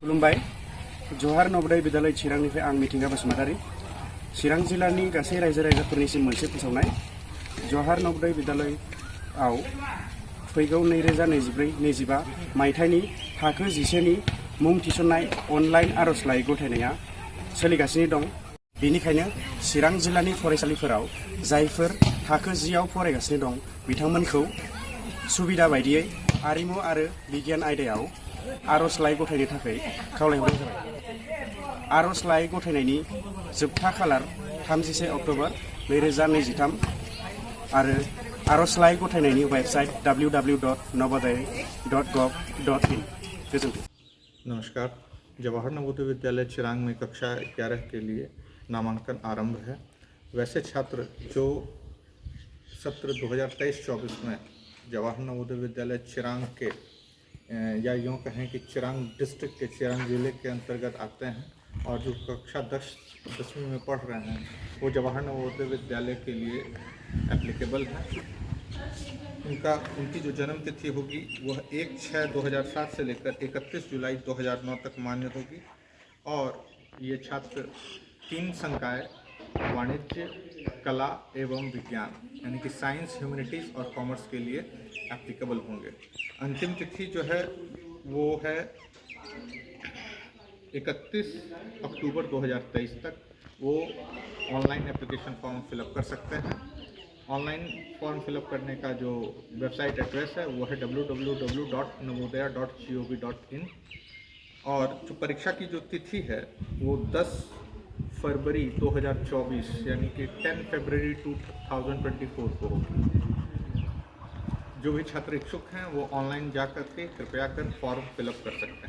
खुलुमबाय। जवाहर नवोदय विद्यालय चिरांनिफ्राय आं मिथिंगा बसुमतारी। चिरां जिल्लानि गासै रायजो राजाफोरनिसिम मोनसे फोसावनाय। जवाहर नवोदय विद्यालयआव फैगौ 2024-25 मायथाइनि थाखो 11 नि मुं थिसननाय अनलाइन आर'जलाइ गथायनाया सोलिगासिनो दं। बेनिखायनो चिरां जिल्लानि फरायसालिफोराव जायफोर थाखो 10 आव फरायगासिनो दं बिथांमोनखौ सुबिदा बायदियै आरिमु आरो बिगियान आयदायाव आर'जलाइ गथायनो थाखाय खावलायहरनाय जाबाय। आर'जलाइ गथायनायनि जोबथा खालार 31 अक्ट'बर 2023 आरो आर'जलाइ गथायनायनि वेबसाइट www.navodaya.gov.in। गोजोन्थों। नमस्कार। जवाहर नवोदय विद्यालय चिरांग में कक्षा 11 के लिए नामांकन आरंभ है। वैसे छात्र जो सत्र 2023-24 में जवाहर नवोदय विद्यालय चिरांग के या यूँ कहें कि चिरांग डिस्ट्रिक्ट के चिरांग जिले के अंतर्गत आते हैं और जो कक्षा 10वीं में पढ़ रहे हैं वो जवाहर नवोदय विद्यालय के लिए एप्लीकेबल है। उनकी जो जन्म तिथि होगी वह 1/6/2007 से लेकर 31 जुलाई 2009 तक मान्य होगी और ये छात्र 3 संकाय वाणिज्य, कला एवं विज्ञान यानी कि साइंस, ह्यूमैनिटीज़ और कॉमर्स के लिए एप्लीकेबल होंगे। अंतिम तिथि जो है वो है 31 अक्टूबर 2023 तक। वो ऑनलाइन एप्लीकेशन फॉर्म फिलअप कर सकते हैं। ऑनलाइन फॉर्म फिलअप करने का जो वेबसाइट एड्रेस है वो है www.navodaya.gov.in और जो परीक्षा की जो तिथि है वो 10 फरवरी 2024 यानी कि 10 फरवरी 2024 को होगी। जो भी छात्र इच्छुक हैं वो ऑनलाइन जा करके कृपया कर फॉर्म फिलअप कर सकते हैं।